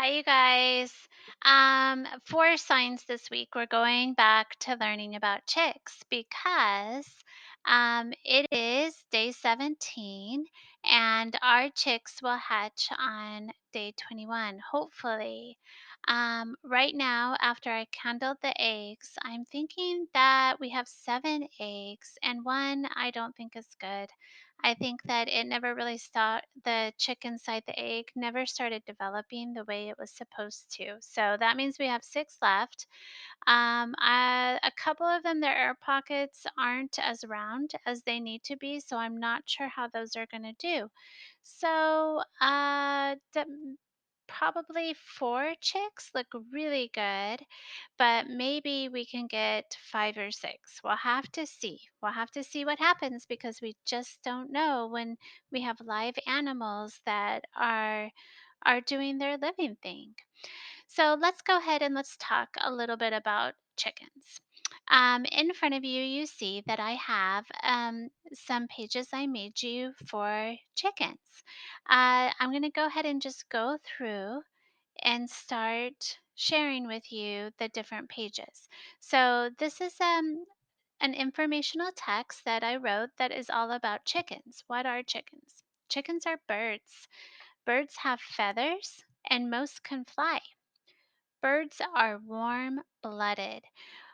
Hi, you guys. For science this week, we're going back to learning about chicks because it is day 17 and our chicks will hatch on day 21, hopefully. Right now, after I candled the eggs, I'm thinking that we have seven eggs and one I don't think is good. I think that it never really start the chick inside the egg never started developing the way it was supposed to. So that means we have six left. A couple of them, their air pockets aren't as round as they need to be, so I'm not sure how those are going to do. So, probably four chicks look really good, but maybe we can get five or six. We'll have to see. We'll have to see what happens because we just don't know when we have live animals that are doing their living thing. So let's go ahead and let's talk a little bit about chickens. In front of you, you see that I have some pages I made you for chickens. I'm going to go ahead and just go through and start sharing with you the different pages. So this is an informational text that I wrote that is all about chickens. What are chickens? Chickens are birds. Birds have feathers and most can fly. Birds are warm blooded.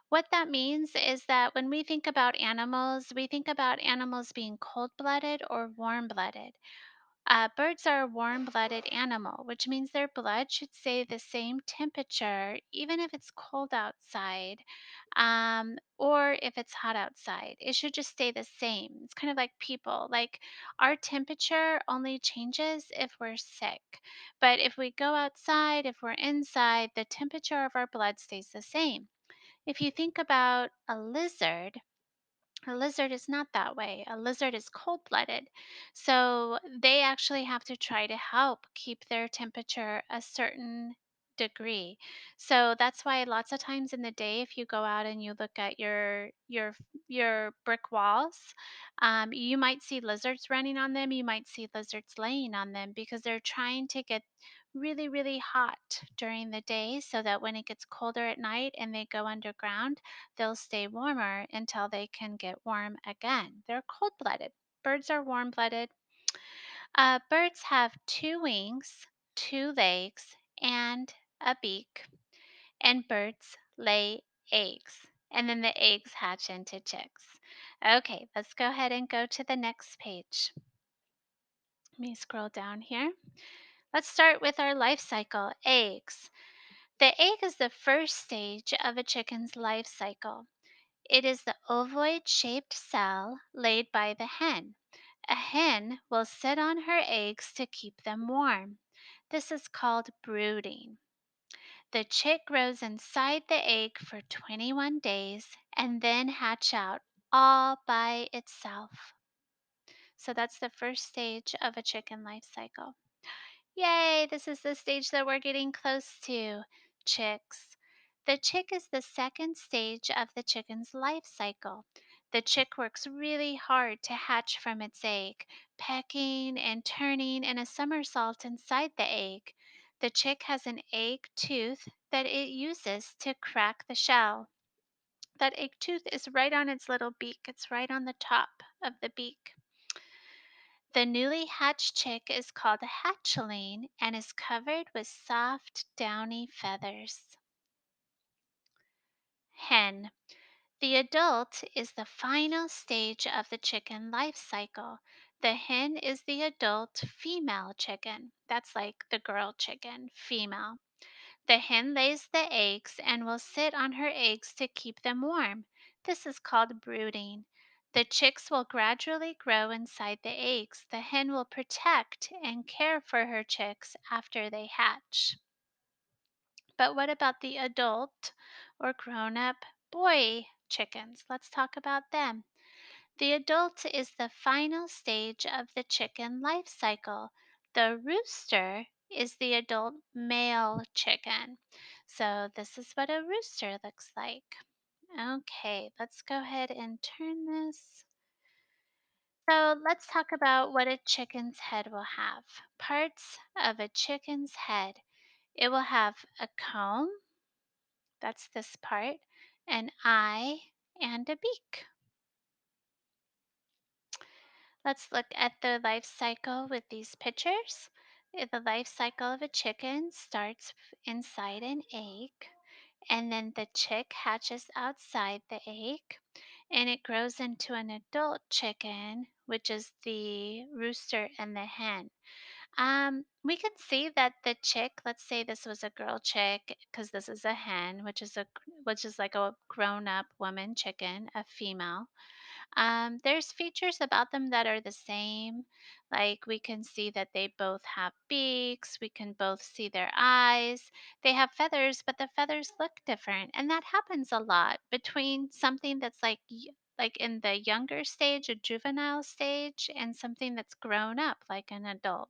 What that means is that when we think about animals, we think about animals being cold blooded or warm blooded. Birds are a warm blooded animal, which means their blood should stay the same temperature even if it's cold outside or if it's hot outside. It should just stay the same. It's kind of like people. Like our temperature only changes if we're sick. But if we go outside, if we're inside, the temperature of our blood stays the same. If you think about a lizard is not that way. A lizard is cold blooded. So they actually have to try to help keep their temperature a certain degree. So that's why lots of times in the day if you go out and you look at your brick walls, you might see lizards running on them, you might see lizards laying on them because they're trying to get really really hot during the day so that when it gets colder at night and they go underground they'll stay warmer until they can get warm again. They're cold blooded. Birds are warm blooded. Birds have two wings, two legs, and a beak. And birds lay eggs. And then the eggs hatch into chicks. Okay, let's go ahead and go to the next page. Let me scroll down here. Let's start with our life cycle eggs. The egg is the first stage of a chicken's life cycle. It is the ovoid shaped cell laid by the hen. A hen will sit on her eggs to keep them warm. This is called brooding. The chick grows inside the egg for 21 days and then hatch out all by itself. So that's the first stage of a chicken life cycle. Yay, this is the stage that we're getting close to. Chicks. The chick is the second stage of the chicken's life cycle. The chick works really hard to hatch from its egg, pecking and turning in a somersault inside the egg. The chick has an egg tooth that it uses to crack the shell. That egg tooth is right on its little beak, it's right on the top of the beak. The newly hatched chick is called a hatchling and is covered with soft, downy feathers. Hen. The adult is the final stage of the chicken life cycle. The hen is the adult female chicken. That's like the girl chicken, female. The hen lays the eggs and will sit on her eggs to keep them warm. This is called brooding. The chicks will gradually grow inside the eggs. The hen will protect and care for her chicks after they hatch. But what about the adult or grown up boy chickens? Let's talk about them. The adult is the final stage of the chicken life cycle. The rooster is the adult male chicken. So, this is what a rooster looks like. Okay, let's go ahead and turn this. So, let's talk about what a chicken's head will have. Parts of a chicken's head. It will have a comb, that's this part, an eye, and a beak. Let's look at the life cycle with these pictures. The life cycle of a chicken starts inside an egg, and then the chick hatches outside the egg, and it grows into an adult chicken, which is the rooster and the hen. We can see that the chick, let's say this was a girl chick, because this is a hen, which is like a grown-up woman chicken, a female. There's features about them that are the same. Like we can see that they both have beaks, we can both see their eyes. They have feathers, but the feathers look different. And that happens a lot between something that's like in the younger stage, a juvenile stage, and something that's grown up, like an adult.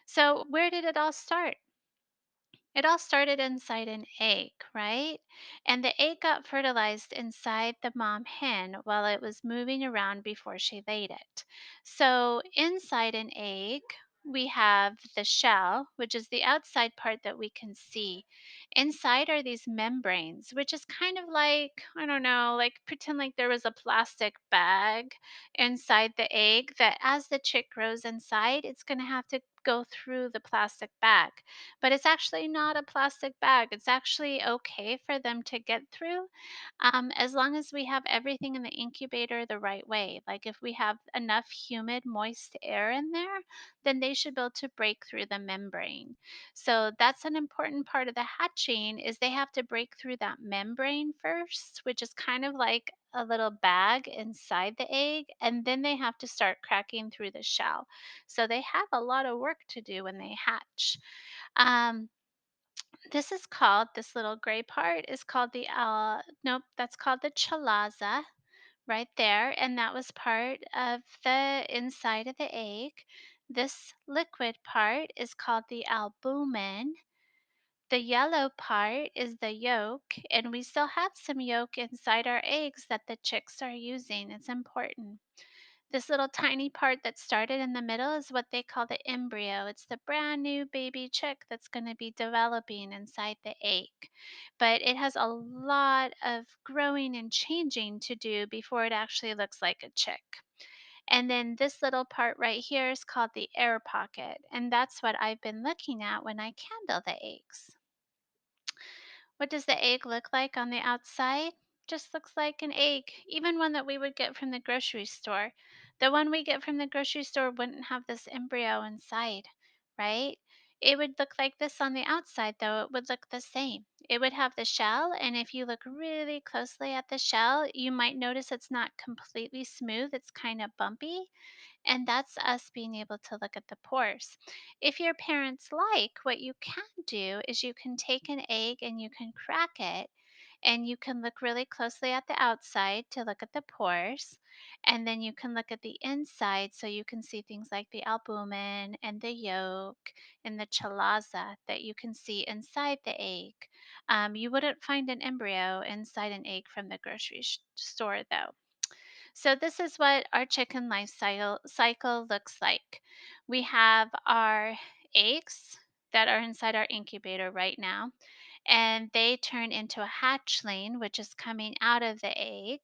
So, where did it all start? It all started inside an egg, right? And the egg got fertilized inside the mom hen while it was moving around before she laid it. So, inside an egg, we have the shell, which is the outside part that we can see. Inside are these membranes, which is kind of like, I don't know, like pretend like there was a plastic bag inside the egg that as the chick grows inside, it's going to have to go through the plastic bag, but it's actually not a plastic bag. It's actually okay for them to get through, as long as we have everything in the incubator the right way. Like if we have enough humid, moist air in there, then they should be able to break through the membrane. So that's an important part of the hatching is they have to break through that membrane first, which is kind of like a little bag inside the egg, and then they have to start cracking through the shell. So they have a lot of work to do when they hatch. Um, this little gray part is called nope, that's called the chalaza right there. And that was part of the inside of the egg. This liquid part is called the albumin. The yellow part is the yolk, and we still have some yolk inside our eggs that the chicks are using. It's important. This little tiny part that started in the middle is what they call the embryo. It's the brand new baby chick that's going to be developing inside the egg. But it has a lot of growing and changing to do before it actually looks like a chick. And then this little part right here is called the air pocket. And that's what I've been looking at when I candle the eggs. What does the egg look like on the outside? Just looks like an egg, even one that we would get from the grocery store. The one we get from the grocery store wouldn't have this embryo inside, right? It would look like this on the outside, though. It would look the same. It would have the shell, and if you look really closely at the shell, you might notice it's not completely smooth. It's kind of bumpy, and that's us being able to look at the pores. If your parents like, what you can do is you can take an egg and you can crack it and you can look really closely at the outside to look at the pores. And then you can look at the inside so you can see things like the albumin and the yolk and the chalaza that you can see inside the egg. You wouldn't find an embryo inside an egg from the grocery store, though. So this is what our chicken life cycle looks like. We have our eggs that are inside our incubator right now, and they turn into a hatchling, which is coming out of the egg.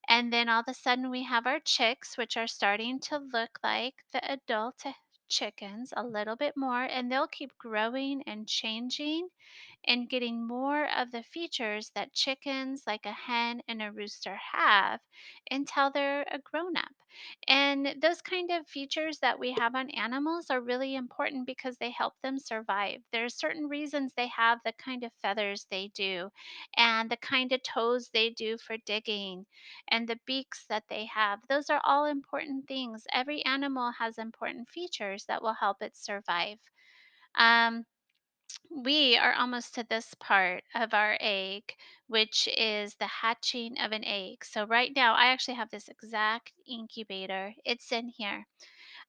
And then all of a sudden we have our chicks, which are starting to look like the adult chickens a little bit more, and they'll keep growing and changing and getting more of the features that chickens, like a hen and a rooster, have until they're a grown up. And those kind of features that we have on animals are really important because they help them survive. There are certain reasons they have the kind of feathers they do, and the kind of toes they do for digging, and the beaks that they have. Those are all important things. Every animal has important features that will help it survive. Um, we are almost to this part of our egg, which is the hatching of an egg. So, right now, I actually have this exact incubator. It's in here.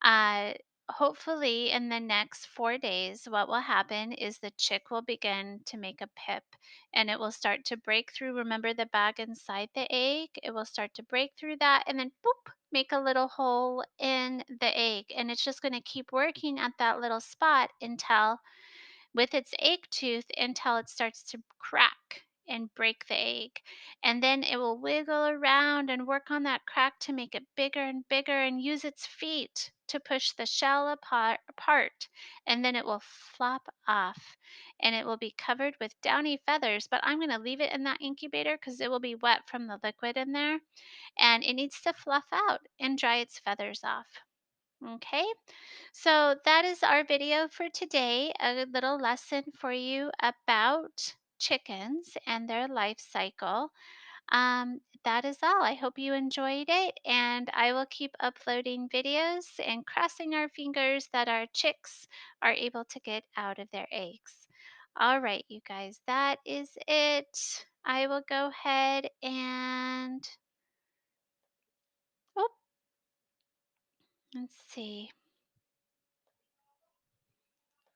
Uh, Hopefully, in the next 4 days, what will happen is the chick will begin to make a pip and it will start to break through. Remember the bag inside the egg? It will start to break through that and then boop, make a little hole in the egg. And it's just going to keep working at that little spot until with its egg tooth until it starts to crack and break the egg. And then it will wiggle around and work on that crack to make it bigger and bigger and use its feet to push the shell apart. And then it will flop off and it will be covered with downy feathers. But I'm going to leave it in that incubator because it will be wet from the liquid in there and it needs to fluff out and dry its feathers off. Okay, so that is our video for today. A little lesson for you about chickens and their life cycle. That is all. I hope you enjoyed it, and I will keep uploading videos and crossing our fingers that our chicks are able to get out of their eggs. All right, you guys, that is it. I will go ahead and, oh, let's see.